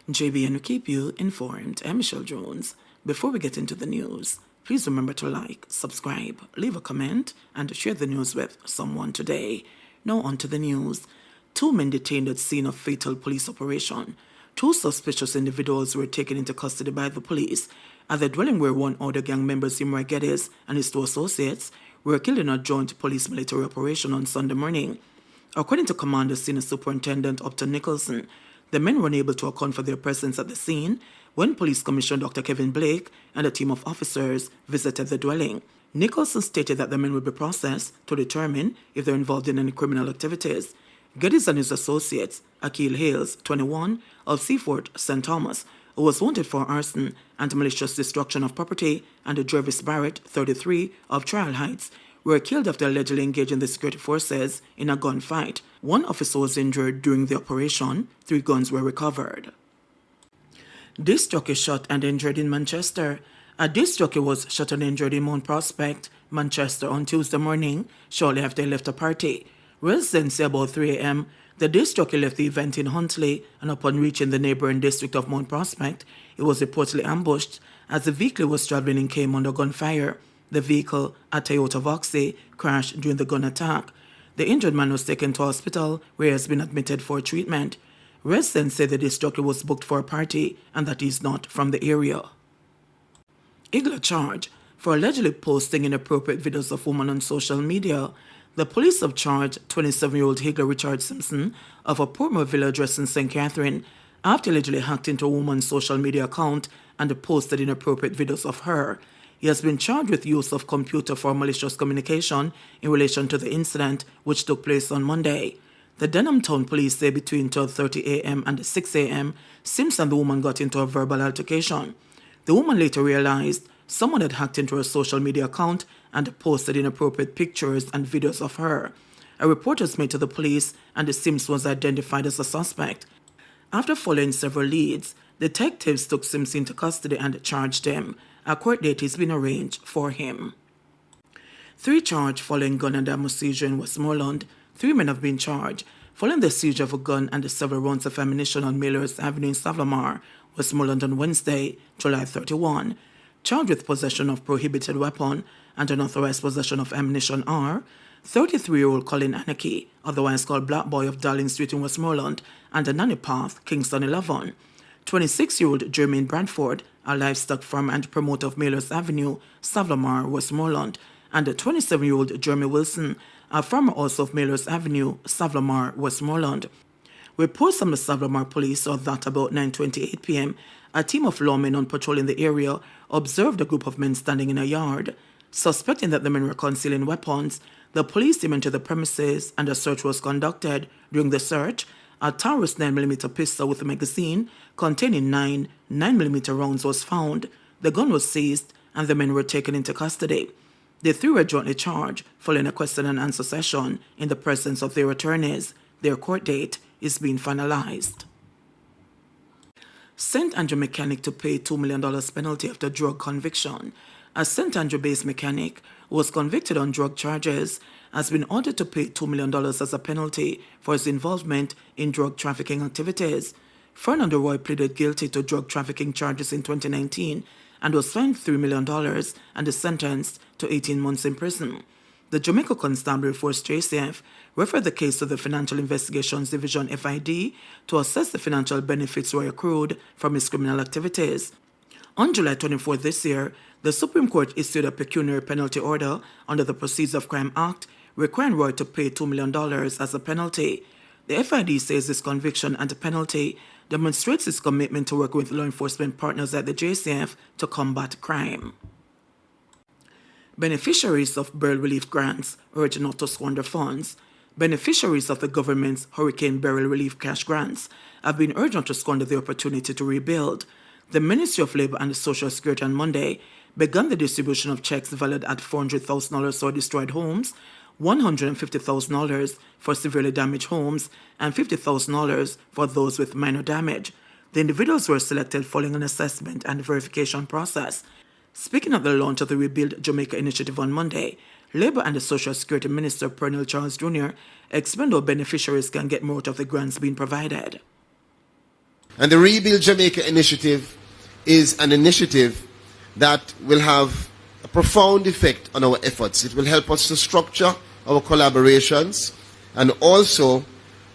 JBNN will keep you informed. I'm Michelle Jones. Before we get into the news, please remember to like, subscribe, leave a comment, and share the news with someone today. Now on to the news. 2 men detained at scene of fatal police operation. 2 suspicious individuals were taken into custody by the police at the dwelling where one other gang member, Roy Geddes, and his 2 associates were killed in a joint police-military operation on Sunday morning. According to Commander Senior Superintendent Upton Nicholson, the men were unable to account for their presence at the scene when Police Commissioner Dr. Kevin Blake and a team of officers visited the dwelling. Nicholson stated that the men will be processed to determine if they're involved in any criminal activities. Geddes and his associates, Akil Hales, 21, of Seaford, St. Thomas, who was wanted for arson and malicious destruction of property, and Jervis Barrett, 33, of Trial Heights, were killed after allegedly engaging the security forces in a gunfight. 1 officer was injured during the operation. 3 guns were recovered. Disc jockey shot and injured in Manchester. A disc jockey was shot and injured in Mount Prospect, Manchester, on Tuesday morning, shortly after he left a party. Residents say about 3 a.m., the disc jockey left the event in Huntley, and upon reaching the neighboring district of Mount Prospect, he was reportedly ambushed as the vehicle was traveling and came under gunfire. The vehicle, a Toyota Voxy, crashed during the gun attack. The injured man was taken to hospital, where he has been admitted for treatment. Residents say the disc jockey was booked for a party and that he is not from the area. Igler charged for allegedly posting inappropriate videos of women on social media. The police have charged 27-year-old Igler Richard Simpson of a Portmore Villa address in St. Catherine after allegedly hacked into a woman's social media account and posted inappropriate videos of her. He has been charged with use of computer for malicious communication in relation to the incident, which took place on Monday. The Denham Town Police say between 12:30 a.m. and 6 a.m., Simpson and the woman got into a verbal altercation. The woman later realized someone had hacked into her social media account and posted inappropriate pictures and videos of her. A report was made to the police, and the Simpson was identified as a suspect. After following several leads, detectives took Simpson into custody and charged him. A court date has been arranged for him. 3 charged following gun and ammo seizure in Westmoreland. 3 men have been charged following the seizure of a gun and several rounds of ammunition on Millers Avenue in Savlamar, Westmoreland on Wednesday, July 31. Charged with possession of prohibited weapon and unauthorized possession of ammunition are 33-year-old Colin Anarchy, otherwise called Black Boy of Darling Street in Westmoreland, and Nanny Path, Kingston 11. 26-year-old Jermaine Bradford, a livestock farmer and promoter of Millers Avenue, Savlamar, Westmoreland, and 27-year-old Jeremy Wilson, a farmer also of Millers Avenue, Savlamar, Westmoreland. Reports from the Savlamar police are that about 9:28 p.m., a team of lawmen on patrol in the area observed a group of men standing in a yard. Suspecting that the men were concealing weapons, the police came into the premises and a search was conducted. During the search, a Taurus 9mm pistol with a magazine containing 9 9mm rounds was found. The gun was seized and the men were taken into custody. The 3 were jointly charged following a question and answer session in the presence of their attorneys. Their court date is being finalized. St. Andrew mechanic to pay $2 million penalty after drug conviction. A St. Andrew-based mechanic who was convicted on drug charges has been ordered to pay $2 million as a penalty for his involvement in drug trafficking activities. Fernando Roy pleaded guilty to drug trafficking charges in 2019 and was fined $3 million and is sentenced to 18 months in prison. The Jamaica Constabulary Force JCF referred the case to the Financial Investigations Division FID to assess the financial benefits Roy accrued from his criminal activities. On July 24 this year, the Supreme Court issued a pecuniary penalty order under the Proceeds of Crime Act, requiring Roy to pay $2 million as a penalty. The FID says this conviction and penalty demonstrates its commitment to work with law enforcement partners at the JCF to combat crime. Beneficiaries of burial relief grants urged not to squander funds. Beneficiaries of the government's Hurricane Burial Relief Cash Grants have been urged not to squander the opportunity to rebuild. The Ministry of Labour and Social Security on Monday began the distribution of checks valued at $400,000 for destroyed homes, $150,000 for severely damaged homes, and $50,000 for those with minor damage. The individuals were selected following an assessment and verification process. Speaking at the launch of the Rebuild Jamaica initiative on Monday, Labour and the Social Security Minister Pernell Charles Jr. explained how beneficiaries can get more out of the grants being provided. And the Rebuild Jamaica initiative is an initiative that will have a profound effect on our efforts. It will help us to structure our collaborations, and also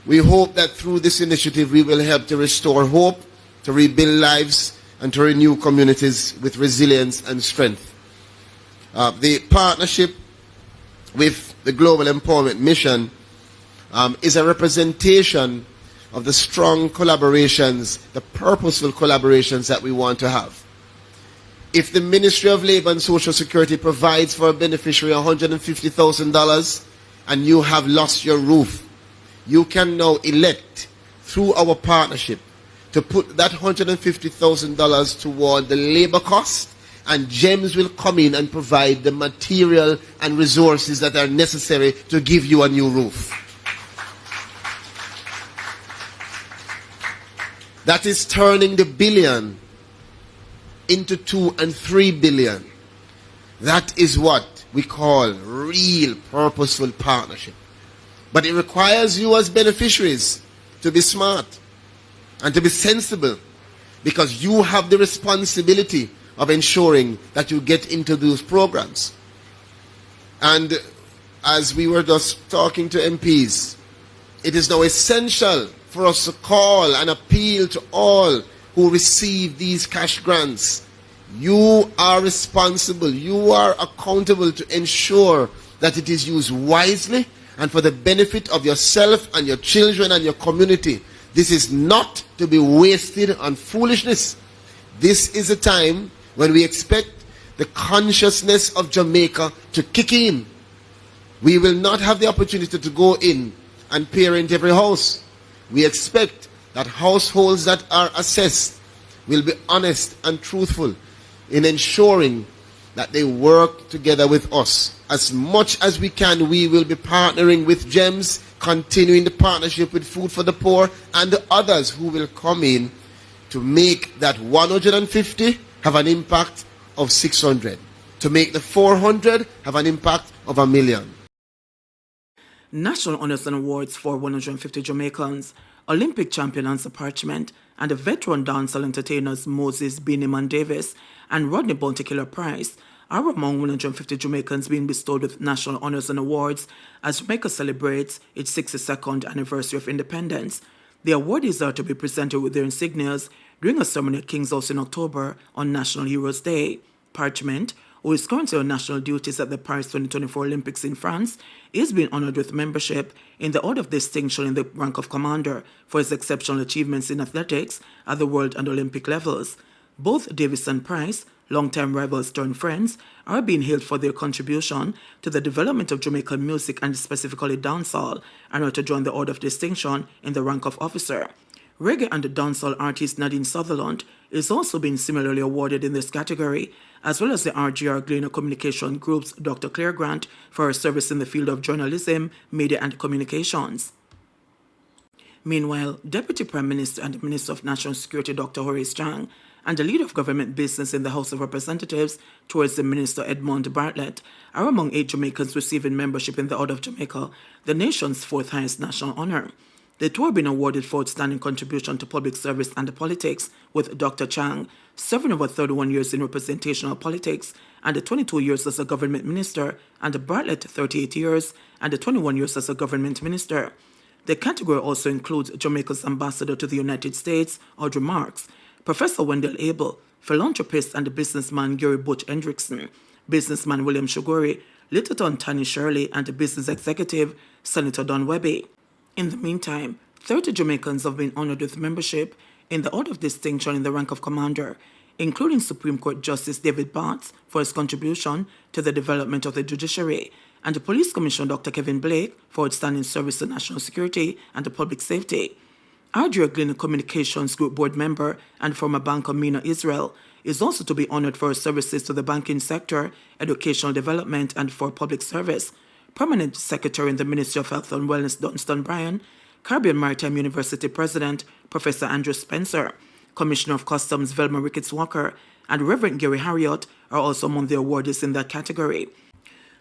we hope that through this initiative we will help to restore hope, to rebuild lives, and to renew communities with resilience and strength. The partnership with the Global Empowerment Mission is a representation of the strong collaborations, the purposeful collaborations that we want to have. If the Ministry of Labour and Social Security provides for a beneficiary $150,000 and you have lost your roof, you can now elect through our partnership to put that $150,000 toward the labor cost, and GEMS will come in and provide the material and resources that are necessary to give you a new roof. That is turning the billion into 2 and 3 billion. That is what we call real purposeful partnership. But it requires you as beneficiaries to be smart and to be sensible, because you have the responsibility of ensuring that you get into those programs. And as we were just talking to MPs, it is now essential for us to call and appeal to all who receive these cash grants. You are responsible, you are accountable to ensure that it is used wisely and for the benefit of yourself and your children and your community. This is not to be wasted on foolishness. This is a time when we expect the consciousness of Jamaica to kick in. We will not have the opportunity to go in and parent every house. We expect that households that are assessed will be honest and truthful in ensuring that they work together with us. As much as we can, we will be partnering with GEMS, continuing the partnership with Food for the Poor and the others who will come in to make that 150 have an impact of 600, to make the 400 have an impact of 1 million. National Honours and Awards for 150 Jamaicans, Olympic champion Ansa Parchment, and the veteran dancehall entertainers Moses Beanie Davis and Rodney Bounty Killer Price are among 150 Jamaicans being bestowed with National Honours and Awards as Jamaica celebrates its 62nd anniversary of independence. The awardees are to be presented with their insignias during a ceremony at King's House in October on National Heroes Day. Parchment, who is currently on national duties at the Paris 2024 Olympics in France, is being honoured with membership in the Order of Distinction in the rank of Commander for his exceptional achievements in athletics at the world and Olympic levels. Both Davis and Price, long-time rivals turned friends, are being hailed for their contribution to the development of Jamaican music and specifically dancehall, and are to join the Order of Distinction in the rank of officer. Reggae and dancehall artist Nadine Sutherland is also being similarly awarded in this category, as well as the RGR Gleaner Communication Group's Dr. Claire Grant for her service in the field of journalism, media and communications. Meanwhile, Deputy Prime Minister and Minister of National Security Dr. Horace Chang and the leader of government business in the House of Representatives towards the Minister Edmund Bartlett are among 8 Jamaicans receiving membership in the Order of Jamaica, the nation's 4th highest national honour. The two have been awarded for outstanding contribution to public service and politics, with Dr. Chang serving over 31 years in representational politics and 22 years as a government minister, and Bartlett 38 years and 21 years as a government minister. The category also includes Jamaica's ambassador to the United States, Audrey Marks, Professor Wendell Abel, philanthropist and businessman Gary Butch Hendrickson, businessman William Shuguri, Littleton Tani Shirley, and business executive Senator Don Webby. In the meantime, 30 Jamaicans have been honored with membership in the Order of Distinction in the rank of Commander, including Supreme Court Justice David Bartz for his contribution to the development of the judiciary, and the Police Commissioner Dr. Kevin Blake for outstanding service to national security and public safety. RGR Gleaner Communications Group board member and former banker Mina Israel is also to be honored for her services to the banking sector, educational development, and for public service. Permanent Secretary in the Ministry of Health and Wellness Dunstan Bryan, Caribbean Maritime University President Professor Andrew Spencer, Commissioner of Customs Velma Ricketts Walker, and Reverend Gary Harriott are also among the awardees in that category.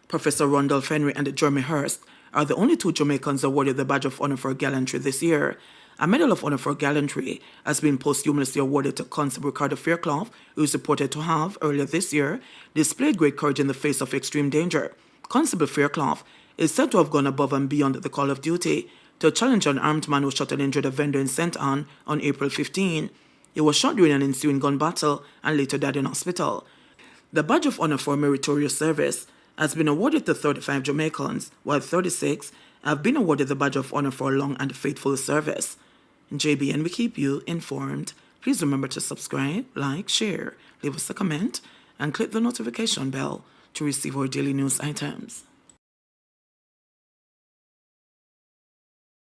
Professor Rondolph Henry and Jeremy Hurst are the only 2 Jamaicans awarded the Badge of Honor for gallantry this year. A Medal of Honor for Gallantry has been posthumously awarded to Constable Ricardo Fairclough, who is reported to have, earlier this year, displayed great courage in the face of extreme danger. Constable Fairclough is said to have gone above and beyond the call of duty to challenge an armed man who shot and injured a vendor in St. Anne on April 15. He was shot during an ensuing gun battle and later died in hospital. The Badge of Honor for Meritorious Service has been awarded to 35 Jamaicans, while 36 have been awarded the Badge of Honor for long and faithful service. JBN, we keep you informed. Please remember to subscribe, like, share, leave us a comment, and click the notification bell to receive our daily news items.